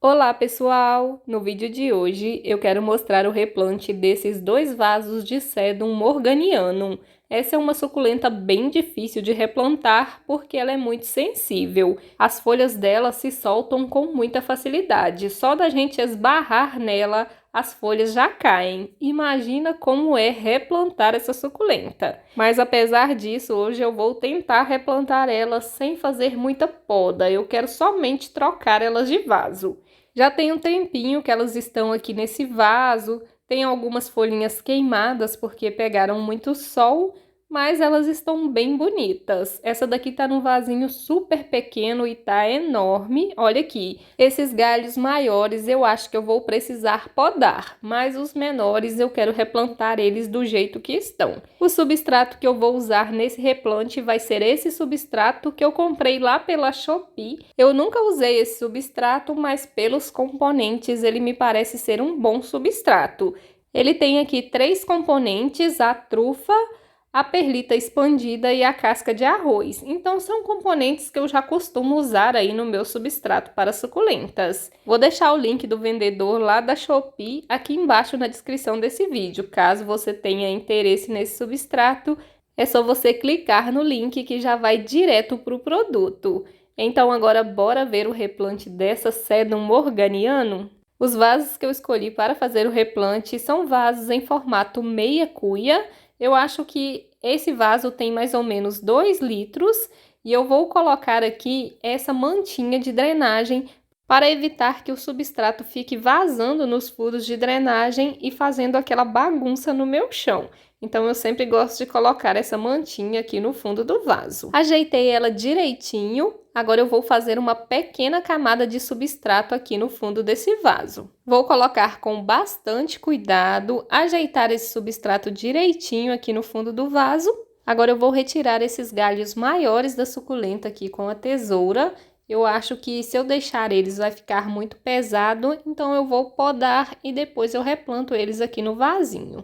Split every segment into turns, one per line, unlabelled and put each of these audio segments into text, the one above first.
Olá pessoal! No vídeo de hoje eu quero mostrar o replante desses dois vasos de Sedum morganianum. Essa é uma suculenta bem difícil de replantar porque ela é muito sensível. As folhas dela se soltam com muita facilidade, só da gente esbarrar nela as folhas já caem. Imagina como é replantar essa suculenta. Mas apesar disso, hoje eu vou tentar replantar elas sem fazer muita poda. Eu quero somente trocar elas de vaso. Já tem um tempinho que elas estão aqui nesse vaso, tem algumas folhinhas queimadas porque pegaram muito sol, mas elas estão bem bonitas. Essa daqui tá num vasinho super pequeno e tá enorme. Olha aqui, esses galhos maiores eu acho que eu vou precisar podar, mas os menores eu quero replantar eles do jeito que estão. O substrato que eu vou usar nesse replante vai ser esse substrato que eu comprei lá pela Shopee. Eu nunca usei esse substrato, mas pelos componentes ele me parece ser um bom substrato. Ele tem aqui 3 componentes: a trufa, a perlita expandida e a casca de arroz. Então são componentes que eu já costumo usar aí no meu substrato para suculentas. Vou deixar o link do vendedor lá da Shopee aqui embaixo na descrição desse vídeo. Caso você tenha interesse nesse substrato, é só você clicar no link que já vai direto para o produto. Então agora bora ver o replante dessa Sedum morganianum? Os vasos que eu escolhi para fazer o replante são vasos em formato meia cuia. Eu acho que esse vaso tem mais ou menos 2 litros e eu vou colocar aqui essa mantinha de drenagem para evitar que o substrato fique vazando nos furos de drenagem e fazendo aquela bagunça no meu chão. Então eu sempre gosto de colocar essa mantinha aqui no fundo do vaso. Ajeitei ela direitinho. Agora eu vou fazer uma pequena camada de substrato aqui no fundo desse vaso. Vou colocar com bastante cuidado, ajeitar esse substrato direitinho aqui no fundo do vaso. Agora eu vou retirar esses galhos maiores da suculenta aqui com a tesoura. Eu acho que se eu deixar eles vai ficar muito pesado, então eu vou podar e depois eu replanto eles aqui no vasinho.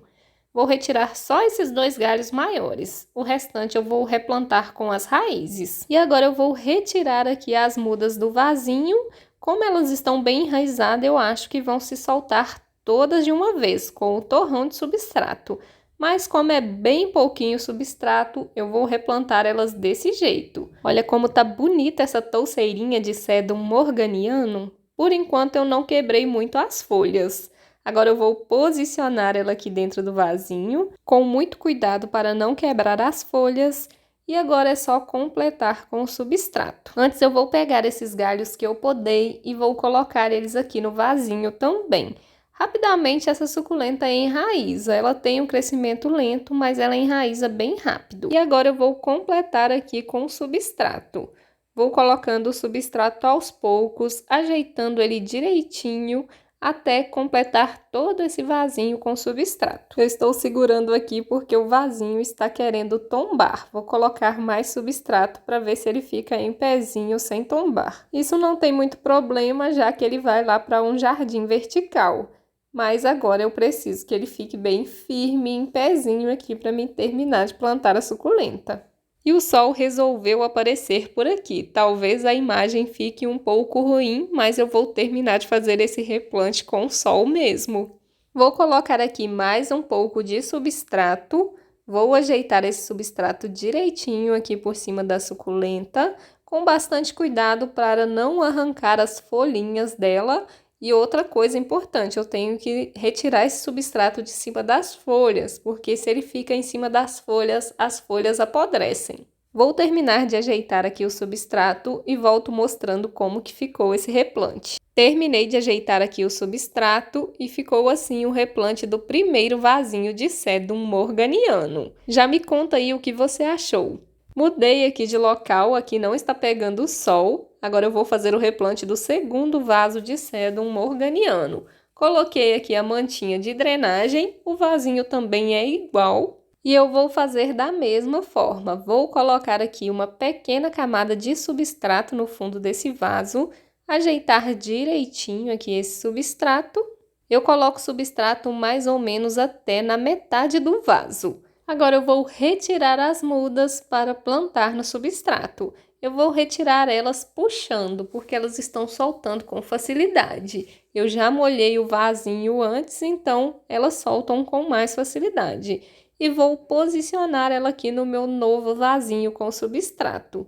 Vou retirar só esses 2 galhos maiores, o restante eu vou replantar com as raízes. E agora eu vou retirar aqui as mudas do vasinho. Como elas estão bem enraizadas, eu acho que vão se soltar todas de uma vez, com o torrão de substrato. Mas como é bem pouquinho substrato, eu vou replantar elas desse jeito. Olha como tá bonita essa touceirinha de Sedum morganianum. Por enquanto eu não quebrei muito as folhas. Agora eu vou posicionar ela aqui dentro do vasinho, com muito cuidado para não quebrar as folhas. E agora é só completar com o substrato. Antes eu vou pegar esses galhos que eu podei e vou colocar eles aqui no vasinho também. Rapidamente essa suculenta enraiza, ela tem um crescimento lento, mas ela enraiza bem rápido. E agora eu vou completar aqui com o substrato. Vou colocando o substrato aos poucos, ajeitando ele direitinho, até completar todo esse vasinho com substrato. Eu estou segurando aqui porque o vasinho está querendo tombar. Vou colocar mais substrato para ver se ele fica em pezinho sem tombar. Isso não tem muito problema, já que ele vai lá para um jardim vertical. Mas agora eu preciso que ele fique bem firme em pezinho aqui para mim terminar de plantar a suculenta. E o sol resolveu aparecer por aqui. Talvez a imagem fique um pouco ruim, mas eu vou terminar de fazer esse replante com o sol mesmo. Vou colocar aqui mais um pouco de substrato. Vou ajeitar esse substrato direitinho aqui por cima da suculenta, com bastante cuidado para não arrancar as folhinhas dela. E outra coisa importante, eu tenho que retirar esse substrato de cima das folhas, porque se ele fica em cima das folhas, as folhas apodrecem. Vou terminar de ajeitar aqui o substrato e volto mostrando como que ficou esse replante. Terminei de ajeitar aqui o substrato e ficou assim o replante do primeiro vasinho de Sedum morganianum. Já me conta aí o que você achou. Mudei aqui de local, aqui não está pegando o sol. Agora eu vou fazer o replante do segundo vaso de Sedum morganianum. Coloquei aqui a mantinha de drenagem, o vasinho também é igual. E eu vou fazer da mesma forma. Vou colocar aqui uma pequena camada de substrato no fundo desse vaso, ajeitar direitinho aqui esse substrato. Eu coloco substrato mais ou menos até na metade do vaso. Agora eu vou retirar as mudas para plantar no substrato. eu vou retirar elas puxando, porque elas estão soltando com facilidade. Eu já molhei o vasinho antes, então elas soltam com mais facilidade. E vou posicionar ela aqui no meu novo vasinho com substrato.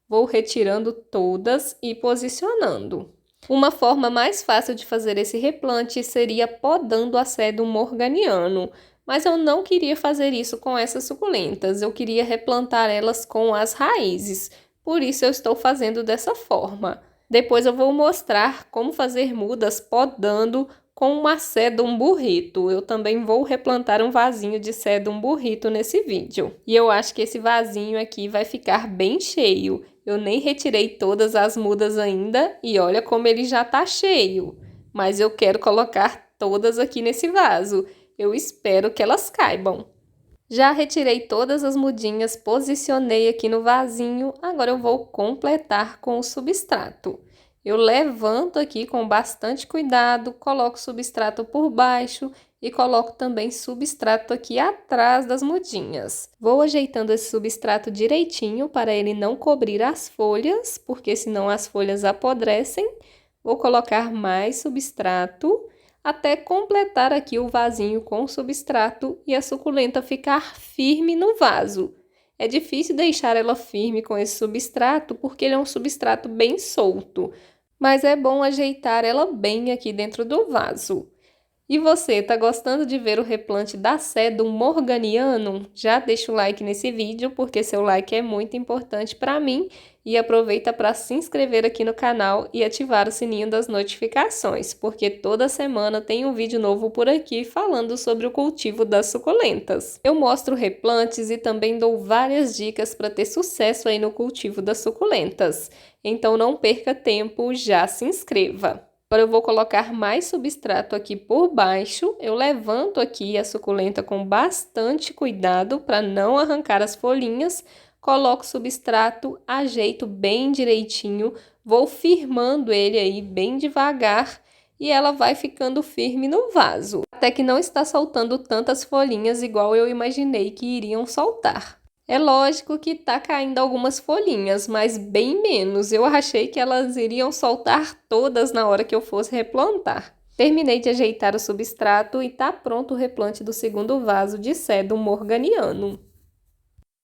Vou retirando todas e posicionando. Uma forma mais fácil de fazer esse replante seria podando a Sedum morganiano, mas eu não queria fazer isso com essas suculentas, eu queria replantar elas com as raízes, por isso eu estou fazendo dessa forma. Depois eu vou mostrar como fazer mudas podando com uma Sedum burrito. Eu também vou replantar um vasinho de Sedum burrito nesse vídeo. E eu acho que esse vasinho aqui vai ficar bem cheio. Eu nem retirei todas as mudas ainda e olha como ele já tá cheio. Mas eu quero colocar todas aqui nesse vaso. Eu espero que elas caibam. Já retirei todas as mudinhas, posicionei aqui no vasinho, agora eu vou completar com o substrato. Eu levanto aqui com bastante cuidado, coloco substrato por baixo e coloco também substrato aqui atrás das mudinhas. Vou ajeitando esse substrato direitinho para ele não cobrir as folhas, porque senão as folhas apodrecem. Vou colocar mais substrato até completar aqui o vasinho com substrato e a suculenta ficar firme no vaso. É difícil deixar ela firme com esse substrato porque ele é um substrato bem solto, mas é bom ajeitar ela bem aqui dentro do vaso. E você, tá gostando de ver o replante da Sedum morganianum? Já deixa o like nesse vídeo, porque seu like é muito importante para mim. E aproveita para se inscrever aqui no canal e ativar o sininho das notificações, porque toda semana tem um vídeo novo por aqui falando sobre o cultivo das suculentas. Eu mostro replantes e também dou várias dicas para ter sucesso aí no cultivo das suculentas. Então não perca tempo, já se inscreva! Agora eu vou colocar mais substrato aqui por baixo. Eu levanto aqui a suculenta com bastante cuidado para não arrancar as folhinhas. Coloco substrato, ajeito bem direitinho, vou firmando ele aí bem devagar e ela vai ficando firme no vaso. Até que não está soltando tantas folhinhas igual eu imaginei que iriam soltar. É lógico que tá caindo algumas folhinhas, mas bem menos. Eu achei que elas iriam soltar todas na hora que eu fosse replantar. Terminei de ajeitar o substrato e tá pronto o replante do segundo vaso de Sedum morganianum.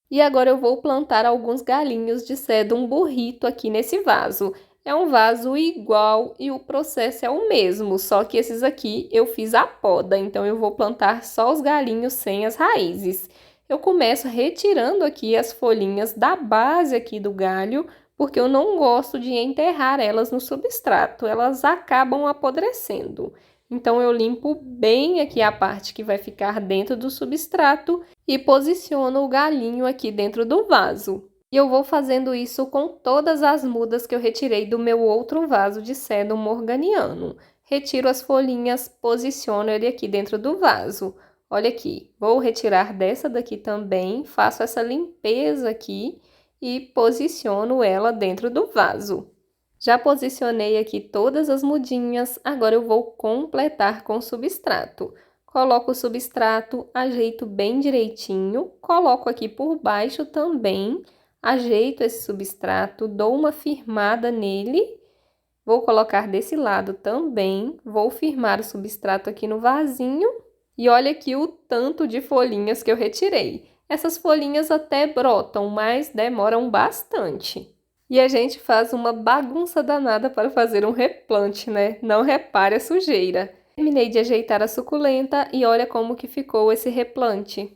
E agora eu vou plantar alguns galinhos de Sedum burrito aqui nesse vaso. É um vaso igual e o processo é o mesmo, só que esses aqui eu fiz a poda, então eu vou plantar só os galinhos sem as raízes. Eu começo retirando aqui as folhinhas da base aqui do galho, porque eu não gosto de enterrar elas no substrato, elas acabam apodrecendo. Então eu limpo bem aqui a parte que vai ficar dentro do substrato e posiciono o galinho aqui dentro do vaso. E eu vou fazendo isso com todas as mudas que eu retirei do meu outro vaso de Sedum morganianum. Retiro as folhinhas, posiciono ele aqui dentro do vaso. Olha aqui, vou retirar dessa daqui também, faço essa limpeza aqui e posiciono ela dentro do vaso. Já posicionei aqui todas as mudinhas, agora eu vou completar com substrato. Coloco o substrato, ajeito bem direitinho, coloco aqui por baixo também, ajeito esse substrato, dou uma firmada nele. Vou colocar desse lado também, vou firmar o substrato aqui no vasinho. E olha aqui o tanto de folhinhas que eu retirei. Essas folhinhas até brotam, mas demoram bastante. E a gente faz uma bagunça danada para fazer um replante, né? Não repare a sujeira. Terminei de ajeitar a suculenta e olha como que ficou esse replante.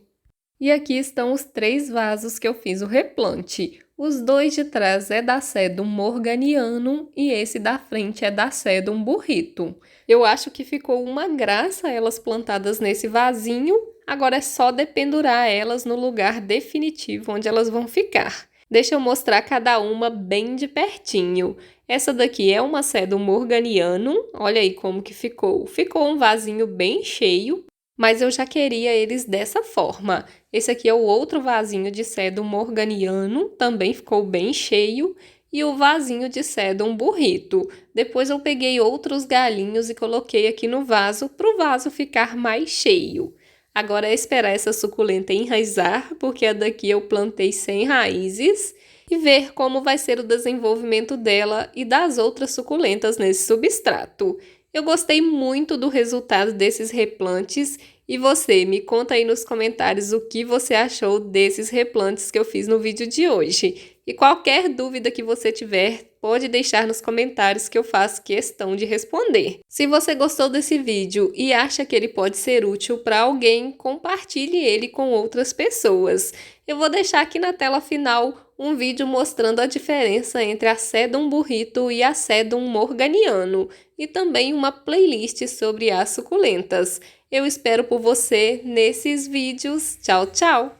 E aqui estão os 3 vasos que eu fiz o replante. Os 2 de trás é da Sedum morganianum e esse da frente é da Sedum burrito. Eu acho que ficou uma graça elas plantadas nesse vasinho, agora é só dependurar elas no lugar definitivo onde elas vão ficar. Deixa eu mostrar cada uma bem de pertinho. Essa daqui é uma Sedum morganianum, olha aí como que ficou. Ficou um vasinho bem cheio, mas eu já queria eles dessa forma. Esse aqui é o outro vasinho de Sedum morganianum, também ficou bem cheio. E o vasinho de Sedum burrito. Depois eu peguei outros galinhos e coloquei aqui no vaso, para o vaso ficar mais cheio. Agora é esperar essa suculenta enraizar, porque a daqui eu plantei sem raízes. e ver como vai ser o desenvolvimento dela e das outras suculentas nesse substrato. Eu gostei muito do resultado desses replantes e você, me conta aí nos comentários o que você achou desses replantes que eu fiz no vídeo de hoje. E qualquer dúvida que você tiver, pode deixar nos comentários que eu faço questão de responder. Se você gostou desse vídeo e acha que ele pode ser útil para alguém, compartilhe ele com outras pessoas. Eu vou deixar aqui na tela final um vídeo mostrando a diferença entre a Sedum burrito e a Sedum morganiano, e também uma playlist sobre as suculentas. Eu espero por você nesses vídeos. Tchau, tchau!